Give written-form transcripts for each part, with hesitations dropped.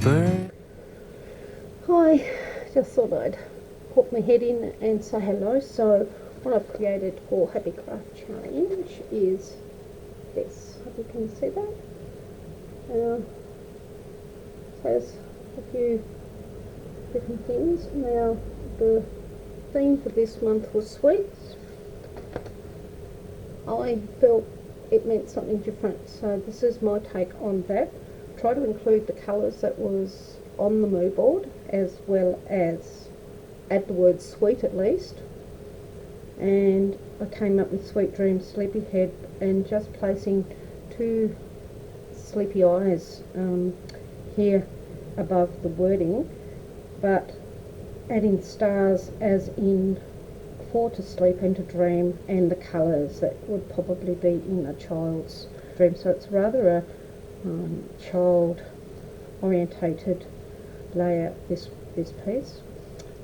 bird. I just thought I'd put my head in and say hello. So what I've created for Happy Craft Challenge is this. Hope you can see that. It has a few different things. Now the theme for this month was sweets. I felt it meant something different, so this is my take on that. Try to include the colours that was on the mood board, as well as add the word sweet at least. And I came up with Sweet Dreams, Sleepyhead, and just placing two sleepy eyes here above the wording, but adding stars as in for to sleep and to dream, and the colours that would probably be in a child's dream. So it's rather a child orientated layout, this piece.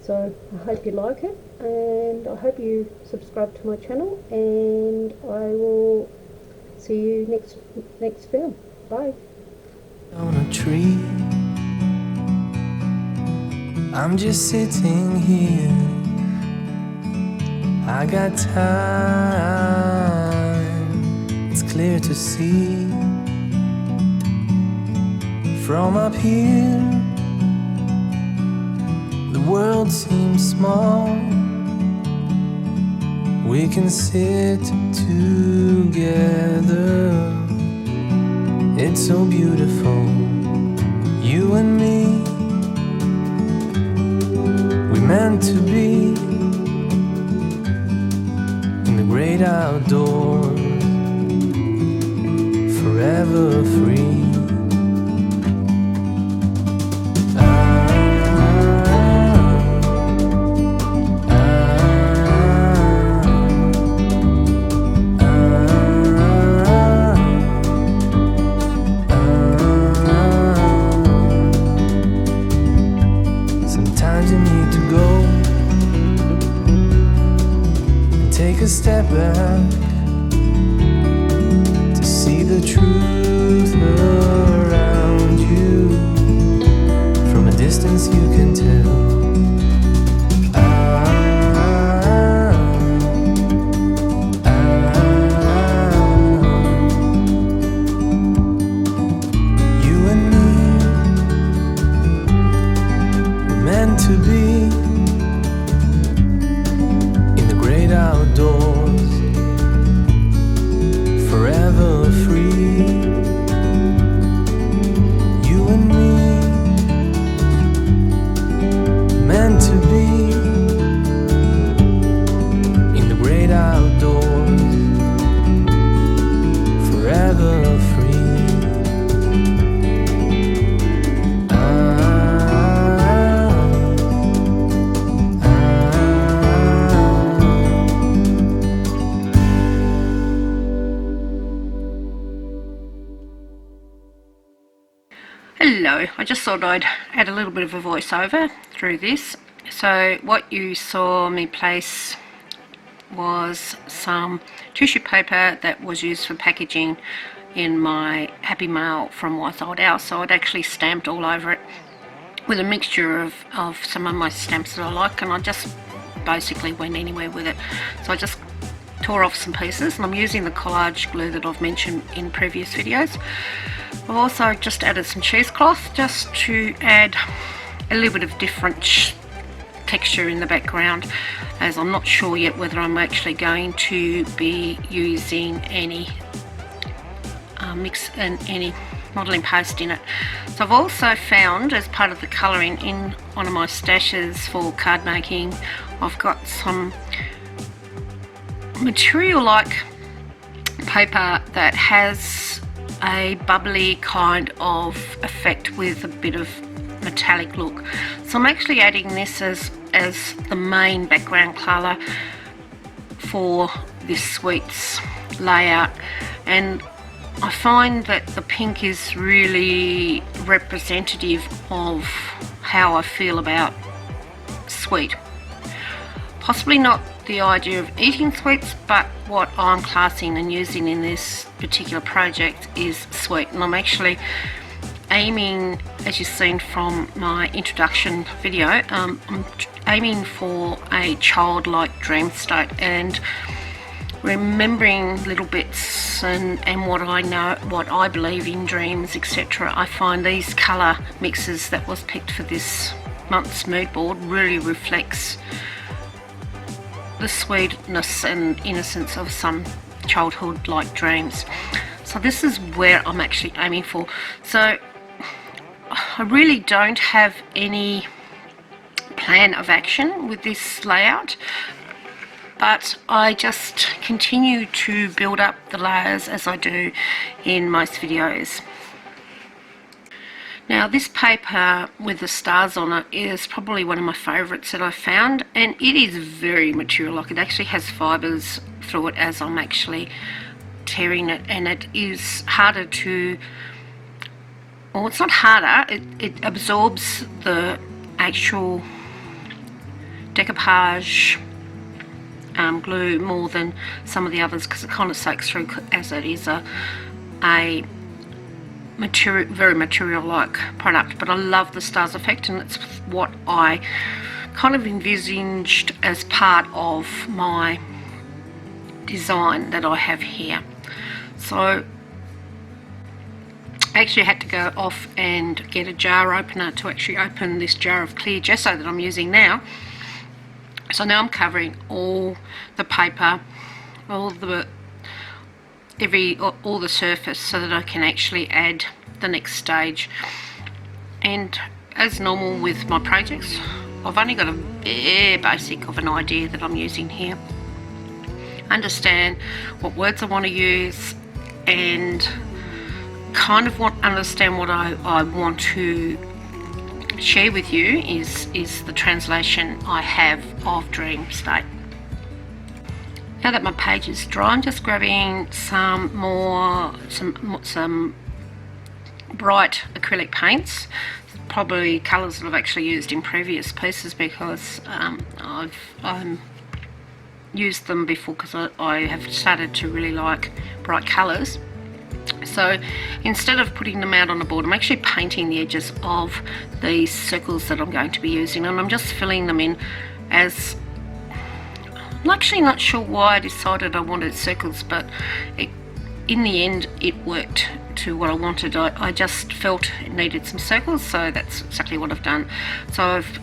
So I hope you like it, and I hope you subscribe to my channel, and I will see you next film. Bye. On a tree, I'm just sitting here. I got time, it's clear to see. From up here, the world seems small. We can sit together. It's so beautiful, you and me. We're meant to be in the great outdoors, forever free. Sometimes you need to go and take a step back to see the truth around you. From a distance you can tell. You and me, we're meant to be in the great outdoors, forever free. You and me, meant to be in the great outdoors, forever free. Hello, I just thought I'd add a little bit of a voiceover through this. So what you saw me place was some tissue paper that was used for packaging in my Happy Mail from Wise Old Owl. So I'd actually stamped all over it with a mixture of some of my stamps that I like, and I just basically went anywhere with it. So I just tore off some pieces, and I'm using the collage glue that I've mentioned in previous videos. I've also just added some cheesecloth just to add a little bit of different texture in the background, as I'm not sure yet whether I'm actually going to be using any mix and any modelling paste in it. So I've also found, as part of the colouring in one of my stashes for card making, I've got some material like paper that has a bubbly kind of effect with a bit of metallic look. So I'm actually adding this as the main background colour for this sweets layout, and I find that the pink is really representative of how I feel about sweet. Possibly not the idea of eating sweets, but what I'm classing and using in this particular project is sweet. And I'm actually aiming, as you've seen from my introduction video, I'm aiming for a childlike dream state, and remembering little bits and what I know, what I believe in dreams, etc. I find these colour mixes that was picked for this month's mood board really reflects the sweetness and innocence of some childhood-like dreams. So this is where I'm actually aiming for. So I really don't have any plan of action with this layout, but I just continue to build up the layers as I do in most videos. Now this paper with the stars on it is probably one of my favourites that I found, and it is very mature. Like, it actually has fibres through it as I'm actually tearing it, and it is harder to, well, it's not harder, it absorbs the actual decoupage glue more than some of the others, because it kind of soaks through, as it is a material, very material-like product. But I love the stars effect, and it's what I kind of envisaged as part of my design that I have here. So I actually had to go off and get a jar opener to actually open this jar of clear gesso that I'm using now. So now I'm covering all the paper, all the surface, so that I can actually add the next stage. And as normal with my projects, I've only got a bare basic of an idea that I'm using here. Understand what words I want to use, and kind of understand what I want to share with you is the translation I have of dream state. Now that my page is dry, I'm just grabbing some bright acrylic paints, probably colours that I've actually used in previous pieces, because I've used them before, because I have started to really like bright colours. So instead of putting them out on the board, I'm actually painting the edges of these circles that I'm going to be using, and I'm just filling them in as, I'm actually not sure why I decided I wanted circles, but in the end it worked to what I wanted. I just felt it needed some circles, so that's exactly what I've done. So I've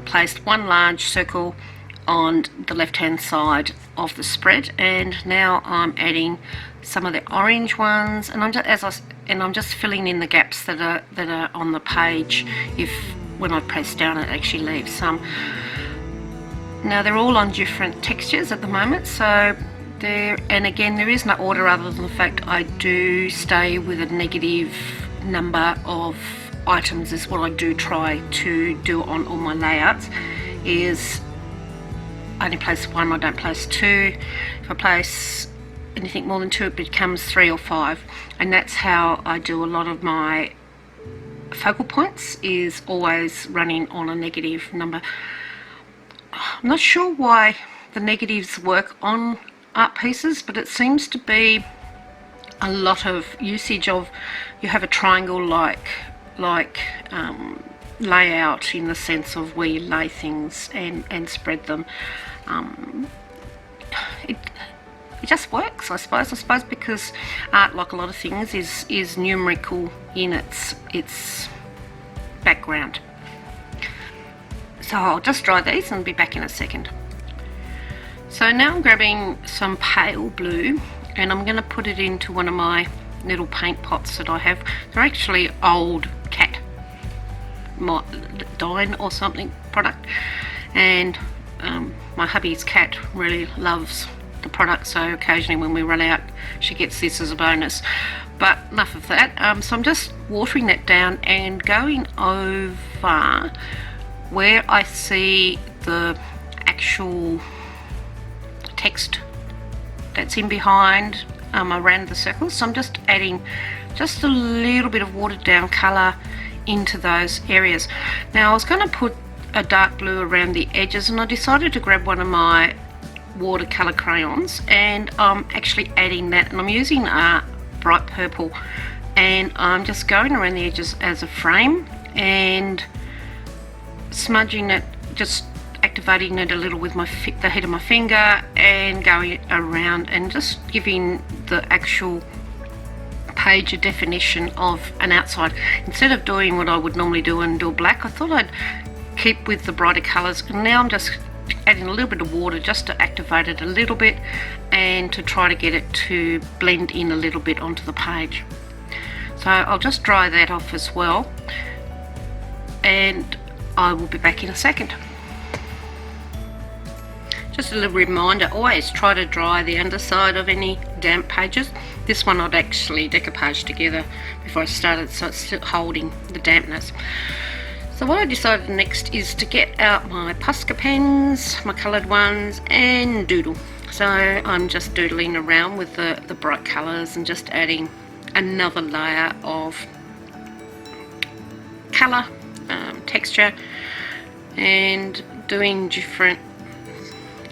placed one large circle on the left hand side of the spread, and now I'm adding some of the orange ones, and I'm just filling in the gaps that are on the page. If when I press down it actually leaves some. Now they're all on different textures at the moment, so and again there is no order other than the fact I do stay with a negative number of items, is what I do try to do on all my layouts. Is I only place one, I don't place two. If I place anything more than two, it becomes 3 or 5, and that's how I do a lot of my focal points, is always running on a negative number. I'm not sure why the negatives work on art pieces, but it seems to be a lot of usage of, you have a triangle like layout, in the sense of where you lay things and spread them. It just works, I suppose, because art, like a lot of things, is numerical in its background. So I'll just dry these and be back in a second. So now I'm grabbing some pale blue, and I'm going to put it into one of my little paint pots that I have. They're actually old cat, Diane or something product, and my hubby's cat really loves the product, so occasionally when we run out she gets this as a bonus. But enough of that. So I'm just watering that down and going over where I see the actual text that's in behind around the circles. So I'm just adding just a little bit of watered down colour into those areas. Now I was going to put a dark blue around the edges, and I decided to grab one of my watercolour crayons, and I'm actually adding that, and I'm using a bright purple and I'm just going around the edges as a frame and smudging it, just activating it a little with the head of my finger and going around and just giving the actual page a definition of an outside. Instead of doing what I would normally do and do black, I thought I'd keep with the brighter colours, and now I'm just adding a little bit of water just to activate it a little bit and to try to get it to blend in a little bit onto the page. So I'll just dry that off as well, and I will be back in a second. Just a little reminder, always try to dry the underside of any damp pages. This one I'd actually decoupage together before I started, so it's still holding the dampness. So what I decided next is to get out my Posca pens, my coloured ones, and doodle. So I'm just doodling around with the bright colours and just adding another layer of colour, texture, and doing different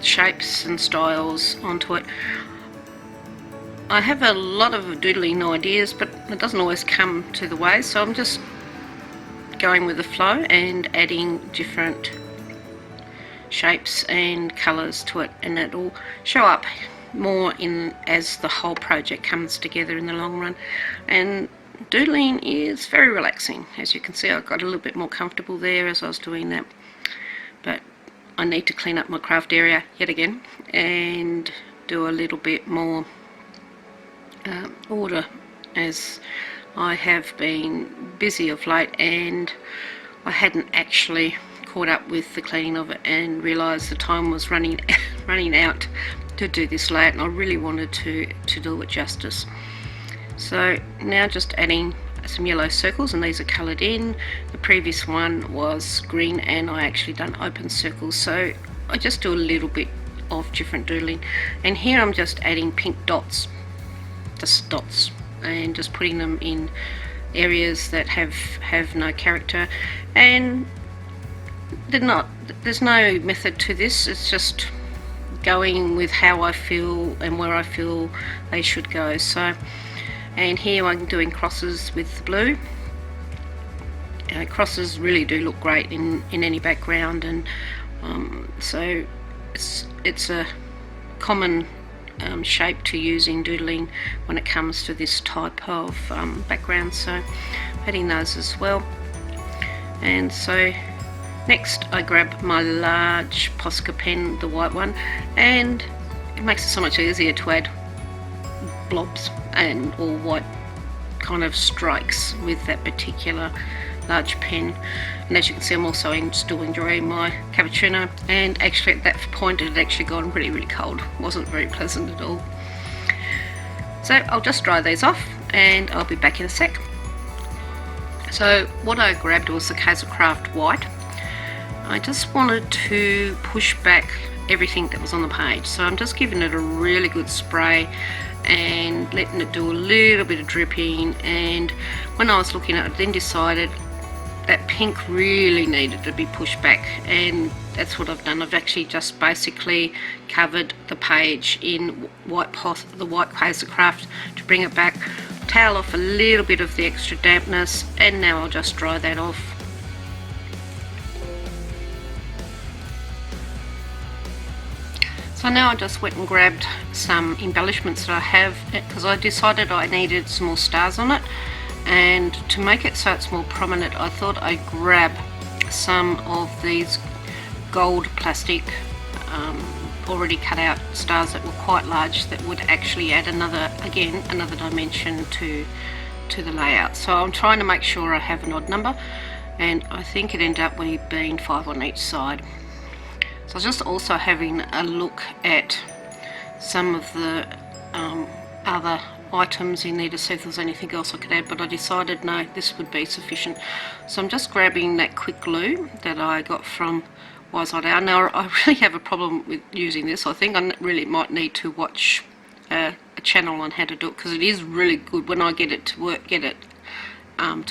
shapes and styles onto it. I have a lot of doodling ideas, but it doesn't always come to the way, so I'm just going with the flow and adding different shapes and colours to it, and it'll show up more in as the whole project comes together in the long run. And doodling is very relaxing. As you can see, I got a little bit more comfortable there as I was doing that, but I need to clean up my craft area yet again and do a little bit more order, as I have been busy of late and I hadn't actually caught up with the cleaning of it and realised the time was running out to do this layout, and I really wanted to do it justice. So now just adding some yellow circles, and these are coloured in. The previous one was green and I actually done open circles, so I just do a little bit of different doodling. And here I'm just adding pink dots, just dots, and just putting them in areas that have no character. And there's no method to this, it's just going with how I feel and where I feel they should go. So, and here I'm doing crosses with the blue. Crosses really do look great in any background, and so it's a common shape to use in doodling when it comes to this type of background, so adding those as well. And so next I grab my large Posca pen, the white one, and it makes it so much easier to add blobs and or white kind of strikes with that particular large pen. And as you can see, I'm also still enjoying my cappuccino, and actually at that point it had actually gone really cold. It wasn't very pleasant at all. So I'll just dry these off and I'll be back in a sec. So what I grabbed was the Craft White. I just wanted to push back everything that was on the page, so I'm just giving it a really good spray and letting it do a little bit of dripping. And when I was looking at it, I then decided that pink really needed to be pushed back, and that's what I've done. I've actually just basically covered the page in the white Pacer Craft to bring it back, towel off a little bit of the extra dampness, and now I'll just dry that off. So now I just went and grabbed some embellishments that I have, because I decided I needed some more stars on it, and to make it so it's more prominent I thought I'd grab some of these gold plastic already cut out stars that were quite large, that would actually add another dimension to the layout. So I'm trying to make sure I have an odd number, and I think it ended up being 5 on each side. So I was just also having a look at some of the other items in there to see if there was anything else I could add, but I decided no, this would be sufficient. So I'm just grabbing that quick glue that I got from Wise Idea. Now I really have a problem with using this. I think I really might need to watch a channel on how to do it, because it is really good when I get it to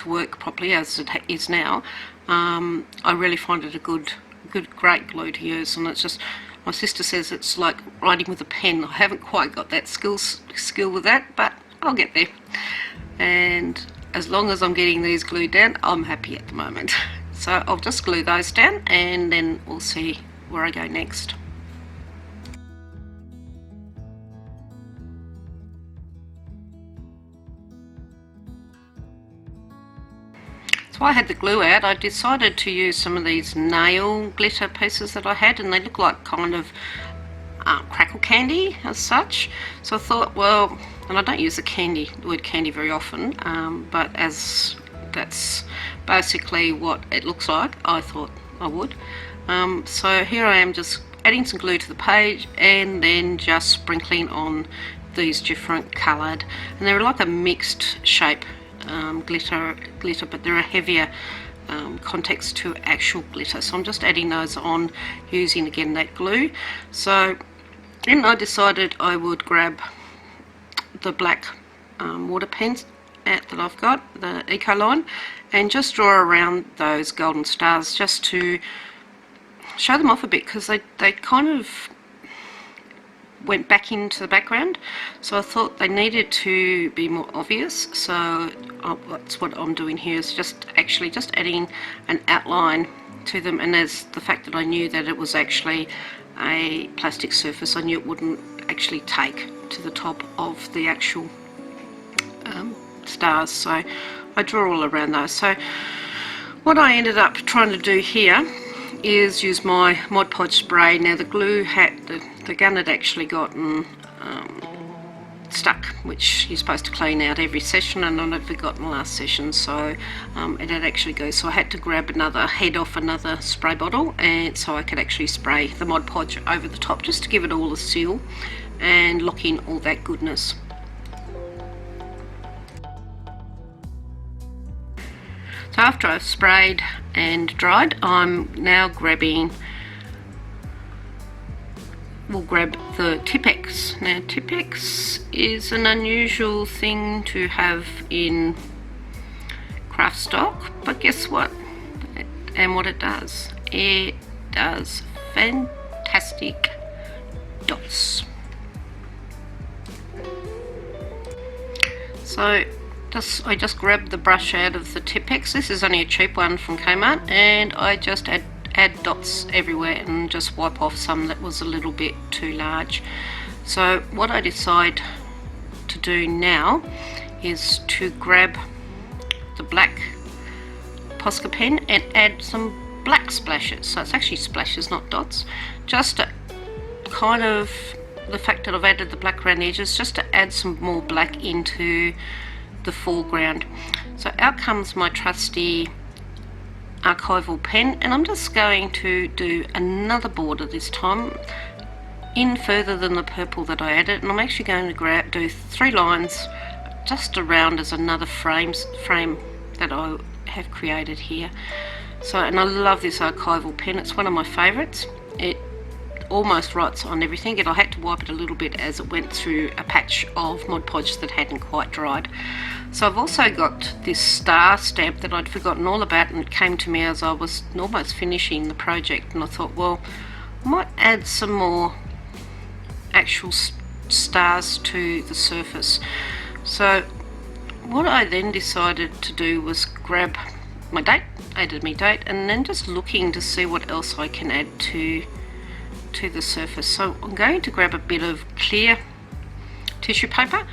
work properly as it is now. I really find it a great glue to use, and it's just, my sister says it's like writing with a pen. I haven't quite got that skill with that, but I'll get there. and as long as I'm getting these glued down, I'm happy at the moment. So I'll just glue those down and then we'll see where I go next. So I had the glue out. I decided to use some of these nail glitter pieces that I had, and they look like kind of crackle candy as such. So I thought, well, and I don't use the word candy very often, but as that's basically what it looks like, I thought I would. So here I am just adding some glue to the page and then just sprinkling on these different coloured, and they're like a mixed shape glitter, but they're a heavier context to actual glitter. So I'm just adding those on using again that glue. So then I decided I would grab the black water pens that I've got, the Ecoline, and just draw around those golden stars just to show them off a bit, because they kind of went back into the background, so I thought they needed to be more obvious. So that's what I'm doing here, is just adding an outline to them, and there's the fact that I knew that it was actually a plastic surface, I knew it wouldn't actually take to the top of the actual stars, so I draw all around those. So what I ended up trying to do here is use my Mod Podge spray. Now the glue the gun had actually gotten stuck, which you're supposed to clean out every session, and I'd forgotten last session, so it had actually go. So I had to grab another head off another spray bottle, and so I could actually spray the Mod Podge over the top just to give it all a seal and lock in all that goodness. So after I've sprayed and dried, I'm now we'll grab the Tipp-Ex. Now Tipp-Ex is an unusual thing to have in craft stock, but guess what? And what it does fantastic dots. So I just grabbed the brush out of the Tipp-Ex. This is only a cheap one from Kmart, and I just add dots everywhere and just wipe off some that was a little bit too large. So what I decide to do now is to grab the black Posca pen and add some black splashes. So it's actually splashes, not dots, just to kind of, the fact that I've added the black around the edges, just to add some more black into the foreground. So out comes my trusty archival pen, and I'm just going to do another border this time in further than the purple that I added, and I'm actually going to do 3 lines just around as another frame that I have created here. So, and I love this archival pen, it's one of my favourites. It almost writes on everything, and I had to wipe it a little bit as it went through a patch of Mod Podge that hadn't quite dried. So I've also got this star stamp that I'd forgotten all about, and it came to me as I was almost finishing the project, and I thought, well, I might add some more actual stars to the surface. So what I then decided to do was grab my date, added my date, and then just looking to see what else I can add to the surface. So I'm going to grab a bit of clear tissue paper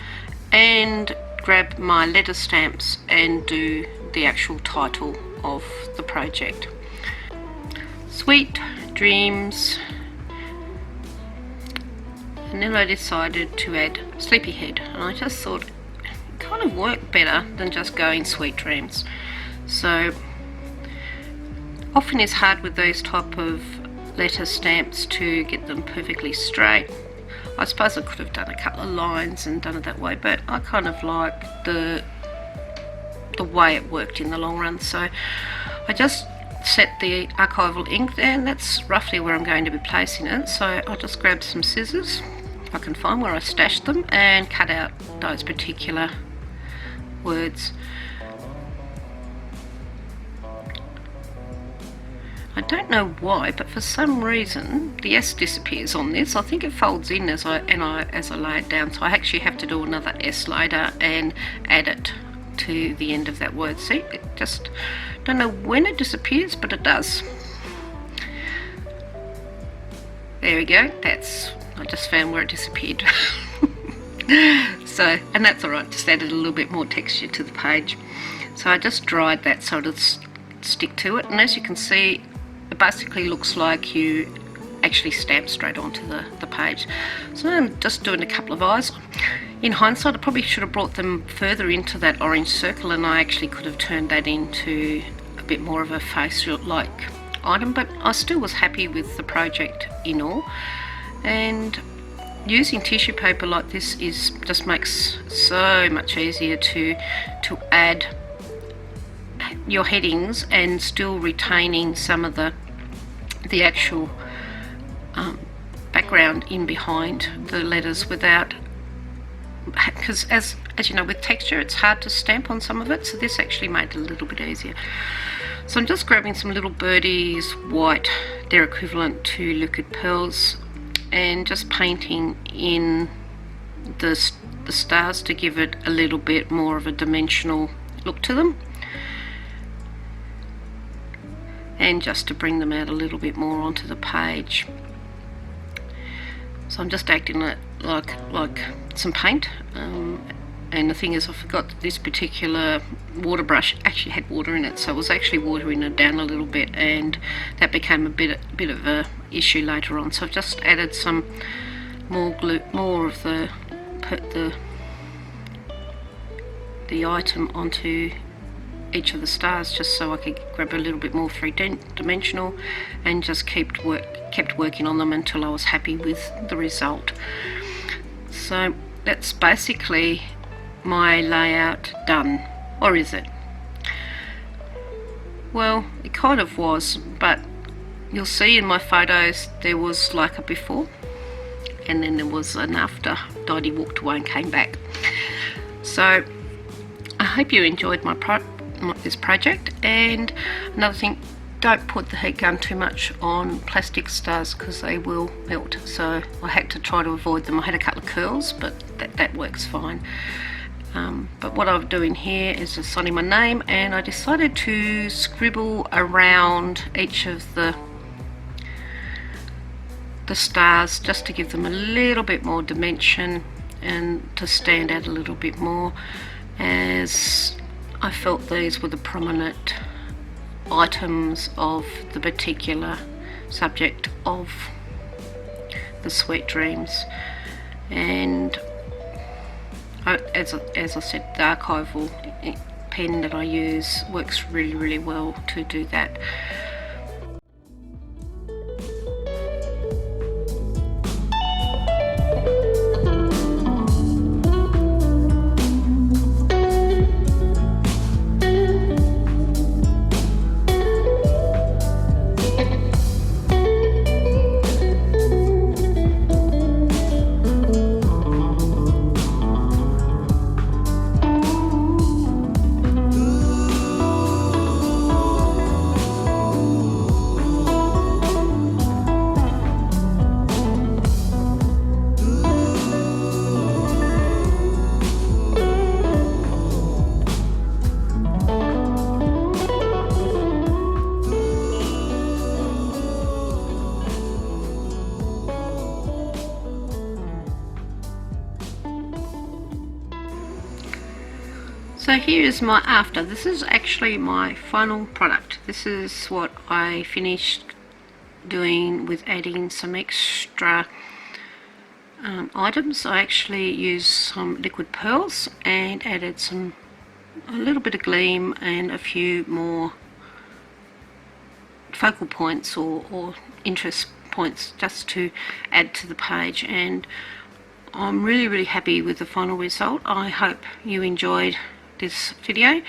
and grab my letter stamps and do the actual title of the project. Sweet Dreams. And then I decided to add Sleepyhead, and I just thought it kind of worked better than just going Sweet Dreams. So often it's hard with those type of letter stamps to get them perfectly straight. I suppose I could have done a couple of lines and done it that way, but I kind of like the way it worked in the long run. So I just set the archival ink there, and that's roughly where I'm going to be placing it. So I'll just grab some scissors, if I can find where I stashed them, and cut out those particular words. I don't know why, but for some reason the S disappears on this. I think it folds in as I lay it down, so I actually have to do another S later and add it to the end of that word. See, it just, don't know when it disappears, but it does. There we go, I just found where it disappeared. So, and that's alright, just added a little bit more texture to the page. So I just dried that so it'll stick to it, and as you can see, it basically looks like you actually stamp straight onto the page. So I'm just doing a couple of eyes. In hindsight, I probably should have brought them further into that orange circle, and I actually could have turned that into a bit more of a facial-like item, but I still was happy with the project in all. And using tissue paper like this just makes so much easier to add your headings and still retaining some of the actual background in behind the letters, without, because as you know, with texture it's hard to stamp on some of it, so this actually made it a little bit easier. So I'm just grabbing some little birdies, white, they're equivalent to liquid pearls, and just painting in the stars to give it a little bit more of a dimensional look to them, and just to bring them out a little bit more onto the page. So I'm just acting it like some paint, and the thing is, I forgot that this particular water brush actually had water in it, so it was actually watering it down a little bit, and that became a bit of a issue later on. So I've just added some more glue, more of the item onto each of the stars, just so I could grab a little bit more three-dimensional, and just kept working on them until I was happy with the result. So that's basically my layout done. Or is it? Well, it kind of was, but you'll see in my photos there was like a before, and then there was an after. Dottie walked away and came back. So I hope you enjoyed this project. And another thing, don't put the heat gun too much on plastic stars because they will melt, so I had to try to avoid them. I had a couple of curls, but that works fine. But what I'm doing here is just signing my name, and I decided to scribble around each of the stars just to give them a little bit more dimension and to stand out a little bit more, as I felt these were the prominent items of the particular subject of the Sweet Dreams. And as I said, the archival pen that I use works really well to do that. So here is my after. This is actually my final product. This is what I finished doing with adding some extra items. I actually used some liquid pearls and added a little bit of gleam and a few more focal points or interest points just to add to the page, and I'm really happy with the final result. I hope you enjoyed this video.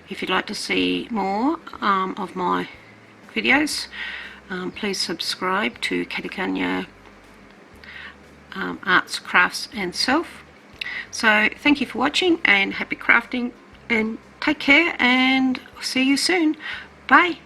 If you'd like to see more of my videos, please subscribe to Katikanya Arts, Crafts and Self. So thank you for watching, and happy crafting, and take care, and see you soon. Bye.